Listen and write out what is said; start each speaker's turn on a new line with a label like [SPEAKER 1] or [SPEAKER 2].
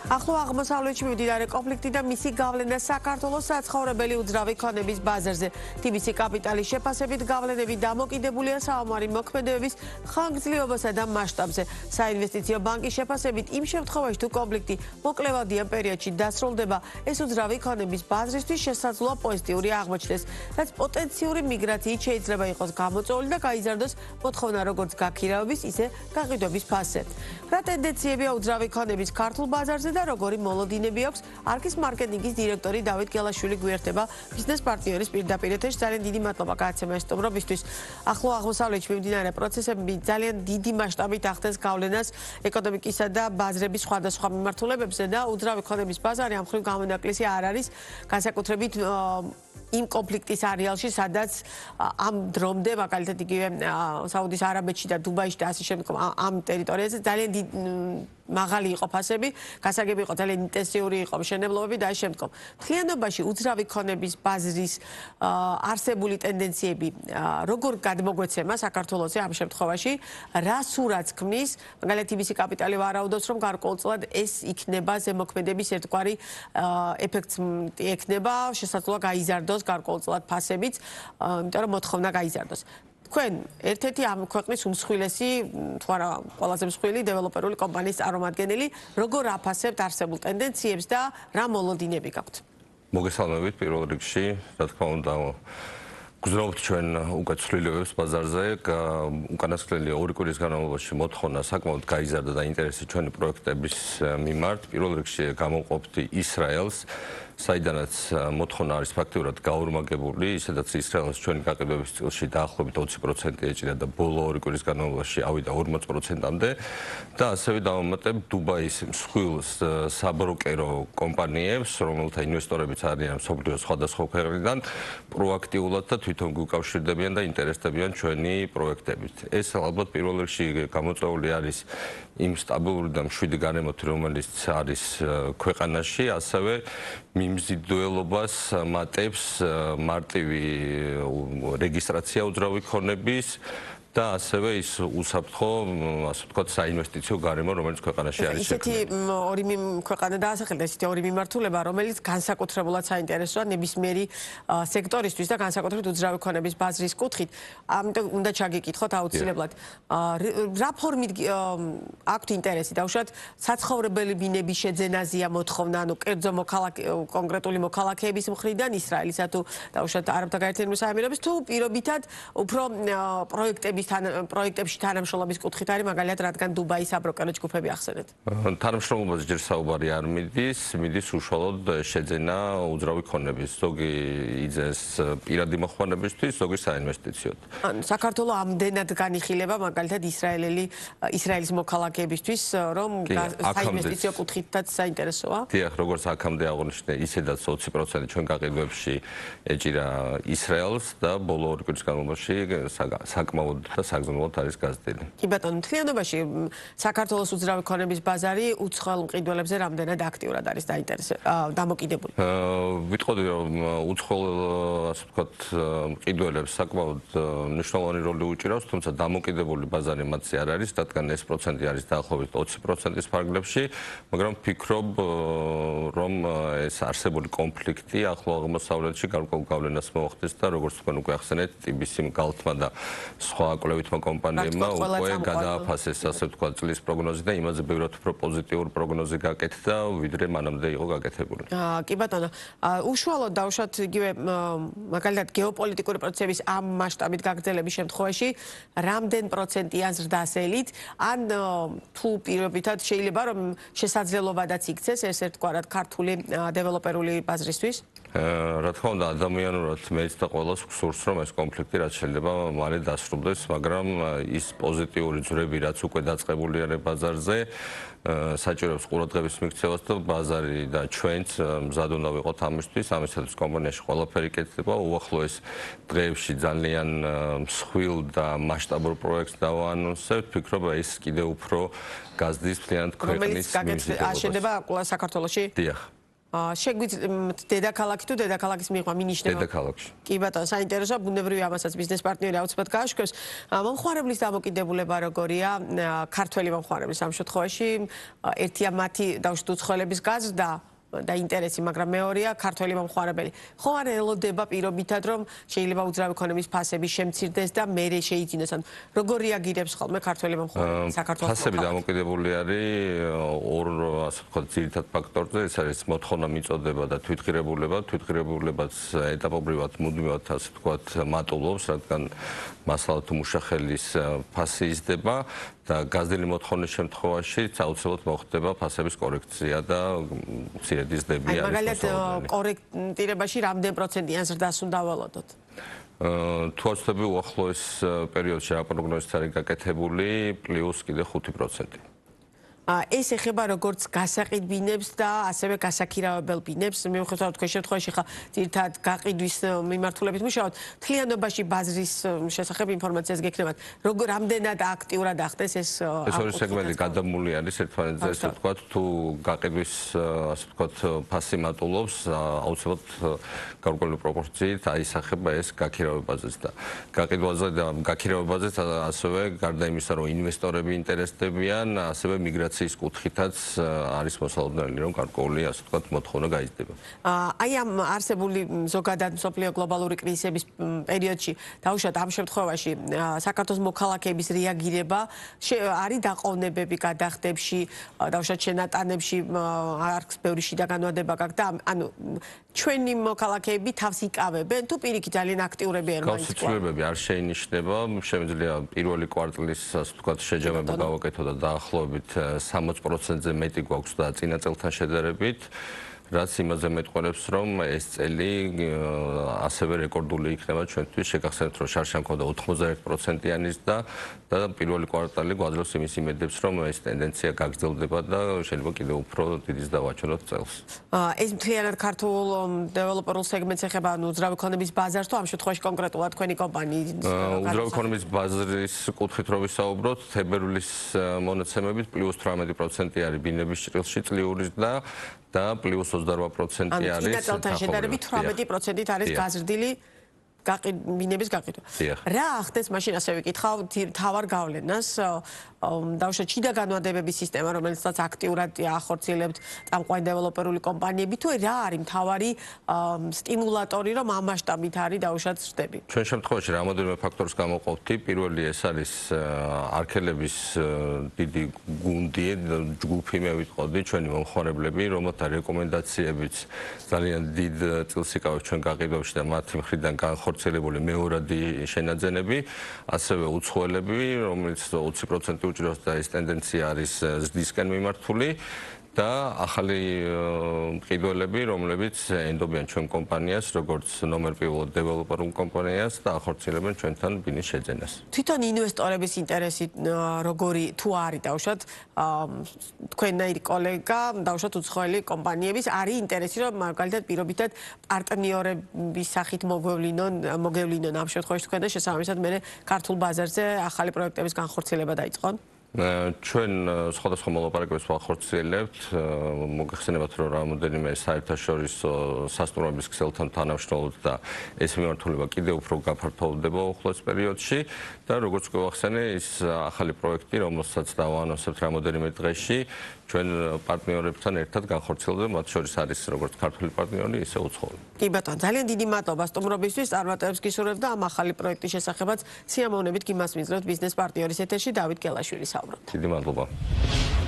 [SPEAKER 1] ახლო აღმოსავლეთში მიმდინარე კონფლიქტი და მისი გავლენა საქართველოს საცხოვრებელი უძრავი ქონების ბაზარზე. TBC კაპიტალის შეფასებით გავლენები დამოკიდებულია საომარი მოქმედებების ხანგრძლივობასა და მასშტაბზე. საინვესტიციო ბანკის შეფასებით იმ შემთხვევაში თუ კონფლიქტი მოკლევადიან პერიოდში დასრულდება, ეს უძრავი ქონების ბაზრისთვის შესაძლოა პოზიტიური აღმოჩნდეს, რაც პოტენციური მიგრაციით შეიძლება იყოს გამოწვეული და გაიზარდოს მოთხოვნა როგორც გაქირავების, ისე გაყიდვების ფასზე. რა ტენდენციებია უძრავი ქონების ქართულ ბაზარზე და როგორი მოლოდინები აქვს, არქის მარკეტინგის დირექტორი დავით გელაშვილი გვერდება ბიზნეს პარტნიორის პირდაპირ ეთერში. ძალიან დიდი მადლობა გაცემას სტუმრობისთვის. ახლო აღმოსავლეთში მიმდინარე პროცესები ძალიან დიდი მასშტაბით ახდენს გავლენას ეკონომიკისა და ბაზრების სხვადასხვა მიმართულებებზე და უძრავი ქონების ბაზარი ამ მხრივ გამონაკლისი არ არის, განსაკუთრებით იმ კონფლიქტის არეალში, სადაც ამ დრომდე მაგალითად იგივე საუდის არაბეთში და დუბაიში და ასე შემდგომ ამ ტერიტორიაზე ძალიან მაღალი იყო ფასები, გასაგები იყო ძალიან ინტენსიური იყო მშენებლობები და ამ შემდგომ. მთლიანობაში უძრავი ქონების ბაზრის არსებული ტენდენციები როგორ გადმოგვეცემა საქართველოსზე ამ შემთხვევაში, რა სურათს ქმნის, მაგალითად TBC კაპიტალი ვარაუდობს, რომ გარკვეულწილად ეს იქნება ზემოქმედების ერთგვარი ეფექტს ექნება, შესაძლოა გაიზარდოს გარკვეულწილად ფასებიც, იმიტომ რომ მოთხოვნა გაიზარდოს. თქვენ ერთ-ერთი ამ ქვეყნის უმსხვილესი, თუ არა ყველაზე მსხვილი დეველოპერული კომპანიის წარმომადგენელი, როგორ აფასებთ არსებულ ტენდენციებს და რა მოლოდინები გაქვთ?
[SPEAKER 2] მოგესალმებით პირველ რიგში, რა თქმა უნდა, გძნობთ ჩვენ უკვე ცვლილებებს ბაზარზე, უკანასკნელი 2 კვირის განმავლობაში მოთხოვნა საკმაოდ გაიზარდა და ინტერესი ჩვენი პროექტების მიმართ. პირველ რიგში გამოვყოფთ ისრაელს, საიდანაც მოთხოვნა არის ფაქტიურად გაორმაგებული, ისედაც ისრაელს ჩვენი გაყიდვების წილში დაახლოებით 20% ეჭირა და ბოლო 2 კვირის განმავლობაში ავიდა 40%-მდე და ასევე დავამატებ დუბაის მსხვილ საბროკერო კომპანიებს, რომელთა ინვესტორებიც არიან მსოფლიოს სხვადასხვა ქვეყნიდან, პროაქტიულად და თვითონ გვიკავშირდებიან და ინტერესდებიან ჩვენი პროექტებით. ეს ალბათ პირველ რიგში გამოწვეული არის იმ სტაბილური და მშვიდი გარემოთი, რომელიც არის ქვეყანაში, ასევე მიმზიდველობას მატებს მარტივი რეგისტრაცია უძრავი ქონების და ასევე ის უსაფრთხო, ასე ვთქვათ, საინვესტიციო გარემო, რომელიც ქვეყანაში არის შექმნილი.
[SPEAKER 1] ისეთი ორი ქვეყანა დაასახელდა, ისეთი ორი მიმართულება, რომელიც განსაკუთრებულად საინტერესოა ნებისმიერი სექტორისთვის და განსაკუთრებით უძრავი ქონების ბაზრის კუთხით. ამიტომ უნდა ჩაგიკითხოთ აუცილებლად. რა ფორმით აქვთ ინტერესი? დაუშვათ, საცხოვრებელი ბინების შეძენაზეა მოთხოვნა, ანუ კერძო კონკრეტული მოქალაქეების მხრიდან ისრაელისა თუ დაუშვათ არაბთა გაერთიანებული საამიროების თუ პირობითად უფრო პროექტებში თანამშრომლობის კუთხით არის, მაგალითად, რადგან დუბაის საბროკერო ჯგუფები ახსენეთ.
[SPEAKER 2] თანამშრომლობაზე ჯერ საუბარი არ მიდის უშუალოდ შეძენა უძრავი ქონების. ზოგი იძენს პირადი მოხმარებისთვის, ზოგი საინვესტიციოდ.
[SPEAKER 1] საქართველოს ამდენად განიხილება, მაგალითად, ისრაელის მოქალაქეებისთვის, რომ საინვესტიციო კუთხითაც საინტერესოა.
[SPEAKER 2] დიახ, როგორც აქამდე აღნიშნე, ისედაც 20% ჩვენ გაყიდვებში ეჭირა ისრაელს და ბოლო 2 კვირის განმავლობაში საკმაოდ და საგრძნობლად არის გაზრდილი.
[SPEAKER 1] კი ბატონო, მთლიანობაში საქართველოს უძრავი ქონების ბაზარი უცხოელ მყიდველებზე რამდენად აქტიურად არის დამოკიდებული?
[SPEAKER 2] ვიტყოდი, რომ უცხოელ, ასე ვთქვათ, მყიდველებს საკმაოდ მნიშვნელოვანი როლი უჭირავს, თუმცა დამოკიდებული ბაზარი მათზე არ არის, რადგან ეს პროცენტი არის დაახლოებით 20%-ის ფარგლებში, მაგრამ ვფიქრობ, რომ ეს არსებული კონფლიქტი ახლო აღმოსავლეთში გარკვეულ გავლენას მოახდენს და როგორც თქვენ უკვე ახსენეთ, TBC-მ გალთმა და სხვა კვლევითმა კომპანიებმა უკვე გადააფასეს, ასე ვთქვათ, წლის პროგნოზი და იმაზე ბევრად უფრო პოზიტიურ პროგნოზი გაკეთდა, ვიდრე მანამდე იყო გაკეთებული.
[SPEAKER 1] კი ბატონო, უშუალოდ დავუშვათ იგივე მაგალითად გეოპოლიტიკური პროცესების ამ მასშტაბით გაგრძელების შემთხვევაში, რამდენ პროცენტი აზრდას ელით, ან თუ პირობითად შეიძლება რომ შესაძლებლობადაც იქცეს ეს ერთგვარად ქართული დეველოპერული ბაზრისთვის?
[SPEAKER 2] რა თქმა უნდა, ადამიანურად მეც და ყველას გვსურს, რომ ეს კონფლიქტი რაც შეიძლება მალე დასრულდეს, მაგრამ ის პოზიტიური ძვრები, რაც უკვე დაწყებული არის ბაზარზე, საჭიროებს ყურადღების მიქცევას და ბაზარი და ჩვენც მზად უნდა ვიყოთ ამისთვის, ამისათვის კომპანიაში ყველაფერი კეთდება. უახლოეს დღეებში ძალიან მსხვილ და მასშტაბურ პროექტს დავაანონსებთ. ვფიქრობ, ეს კიდევ უფრო გაზრდის მთლიანად ქვეყნის მიმზიდველობას.
[SPEAKER 1] რომელიც აშენდება საქართველოში?
[SPEAKER 2] დიახ.
[SPEAKER 1] შეგვიძლია დედაქალაქი თუ დედაქალაქის მიღმა მინიშნება
[SPEAKER 2] დედაქალაქში.
[SPEAKER 1] კი ბატონო, საინტერესოა, ბუნებრივია ამასაც ბიზნეს პარტნიორი აუცილებლად გააშკოს. მომხმარებლის დამოკიდებულება როგორია? ქართველი მომხმარებლის ამ შემთხვევაში ერთია მათი დაუშვათ უცხოელების გაზრდა და ინტერესი, მაგრამ მეორეა ქართველი მომხმარებელი. ხო არ ელოდება პირობითად, რომ შეიძლება უძრავი ქონების ფასები შემცირდეს და მერე შეიძინოს. ან როგორ რეაგირებს ხოლმე ქართველი მომხმარებელი საქართველოს?
[SPEAKER 2] ფასები დამოკიდებული არის ორ, ასე ვთქვათ, ძირითად ფაქტორზე. ეს არის მოთხოვნა, მიწოდება და თვითღირებულება. თვითღირებულებაც ეტაპობრივად მუდმივად, ასე ვთქვათ, მატულობს, რადგან მასალა თუ მუშახელის ფასი იზრდება და გაზრდილი მოთხოვნის შემთხვევაში აუცილებლად მოხდება ფასების კორექცია და მცირედ იზრდებიან.
[SPEAKER 1] მაგალითად კორექტირებაში რამდენ პროცენტიან ზრდას უნდა ვალოდოთ?
[SPEAKER 2] თუ ვაცდები უახლოეს პერიოდში რა პროგნოზით არის გაკეთებული, პლუს კიდე 5%.
[SPEAKER 1] ეს ეხება როგორც გასაყიდ ბინებს და ასევე გასაქირავებელ ბინებს. მიუხედავად თქვენ შემთხვევაში ხა ძირითადად გაყიდვის მიმართულებით მუშაობთ, მთლიანობაში ბაზრის შესახებ ინფორმაციას გექნებათ. როგორ რამდენად აქტიურად ახდენს ეს
[SPEAKER 2] ეს ორი სეგმენტი გადამული არის ერთმანეთზე, ესე ვთქვათ, თუ გაყიდვის, ასე ვთქვათ, ფასი მატულობს, აუცილებლად გარკვეული პროპორციით აისახება ეს გაქირავებაზეც და გაყიდვაზე და გაქირავებაზეც ასევე გარდა იმისა, რომ ინვესტორები ინტერესდებიან, ასევე მიგრაციის კუთხითაც არის მოსალოდნელი, რომ გარკვეული, ასე ვთქვათ, მოთხოვნა გაიზრდება.
[SPEAKER 1] აი ამ არსებული ზოგადად მსოფლიო გლობალური კრიზისების პერიოდში, დაუშვათ ამ შემთხვევაში საქართველოს მოქალაქეების რეაგირება არის დაყოვნებები გადახდებში, დაუშვათ შენატანებში არქს ბევრი შიდა განვადება გაქვს და ანუ ჩვენი მოქალაქეები თავს იკავებენ თუ პირიქით ძალიან აქტიურები არიან?
[SPEAKER 2] გავსიცვლებები არ შეინიშნება, შემიძლია პირველი კვარტლის, ასე ვთქვათ, შეჯამება გავაკეთო და დაახლოებით 60%-ზე მეტი გვაქვს და წინა წელთან შედარებით, რაც იმაზე მეტყველებს, რომ ეს წელი ასევე რეკორდული იქნება ჩვენთვის. შეგახსენებთ, რომ შარშან მქონდა 91%-იანის და პირველი კვარტალი გვაძლევს იმის იმედებს, რომ ეს ტენდენცია გაგრძელდება და შეიძლება კიდევ უფრო დიდი ზრდა ვაჩვენოთ წელს.
[SPEAKER 1] ეს მთლიანად ქართულ დეველოპერულ სეგმენტს ეხება, ანუ უძრავი ქონების ბაზარს თუ ამ შემთხვევაში კონკრეტულად თქვენი კომპანიის?
[SPEAKER 2] უძრავი ქონების ბაზრის კუთხით რო ვისაუბროთ, თებერვლის მონაცემებით პლუს 18% არის ბინების ჭრილში წლიური ზრდა და პლუს 28% არის.
[SPEAKER 1] წინა წელთან შედარებით 18%-ით არის გაზრდილი ბინების გაყიდვა. რა ახდენს მაშინ ასე ვიკითხავ თავარ გავლენას, დაუშვათ შიდა განვადებების სისტემა, რომელსაც აქტიურად ახორციელებთ წამყვანი დეველოპერული კომპანიები, თუ რა არის მთავარი სტიმულატორი, რომ ამ მასშტაბით არის დაუშვათ ზრდები?
[SPEAKER 2] ჩვენ შემთხვევაში რამოდენიმე ფაქტორს გამოვყოფთ. პირველი ეს არის არქელების დიდი გუნდი, ჯგუფი მე ვიტყოდი, ჩვენი მომხმარებლები, რომელთა რეკომენდაციებიც ძალიან დიდ წილს იკავებს ჩვენ გაყიდვებში და მათი მხრიდან განხორციელებული მეორადი შენაძენები, ასევე უცხოელები, რომელიც 20% უჭირავს და ეს ტენდენცია არის ზრდისკენ მიმართული და ახალი მყიდველები, რომლებიც ენდობიან ჩვენ კომპანიას, როგორც ნომერ პირველ დეველოპერულ კომპანიას და ახორციელებენ ჩვენთან ბინის შეძენას.
[SPEAKER 1] თვითონ ინვესტორების ინტერესი როგორი თუ არის დაუშვათ თქვენნაირი კოლეგა, დაუშვათ უცხოელი კომპანიების არის ინტერესი, რომ მაგალითად პირობითად პარტნიორების სახით მოგევლინონ ამ შემთხვევაში თქვენ და შესაბამისად მე ქართულ ბაზარზე ახალი პროექტების განხორციელება დაიწყონ?
[SPEAKER 2] ჩვენ სხვადასხვა მოლაპარაკებებს ვახორციელებთ, მოგეხსენებათ, რომ რამოდენიმე საერთაშორისო სასტუმროების ქსელთან თანამშრომლობთ და ეს მიმართულება კიდევ უფრო გაფართოვდება უახლოეს პერიოდში და როგორც გვახსენე, ის ახალი პროექტი, რომელსაც დავაანონსებთ რამოდენიმე დღეში, ჩვენ პარტნიორებთან ერთად განხორციელდება, მათ შორის არის როგორც ქართული პარტნიორი, ისე უცხოელი.
[SPEAKER 1] კი ბატონო, ძალიან დიდი მადლობა სტუმრობისთვის, წარმატებებს გისურვებთ და ამ ახალი პროექტის შესახებაც სიამოვნებით გიმასპინძლებთ ბიზნეს პარტნიორის ეთერში დავით გელაშვილი საუბრობდა.
[SPEAKER 2] დიდი მადლობა.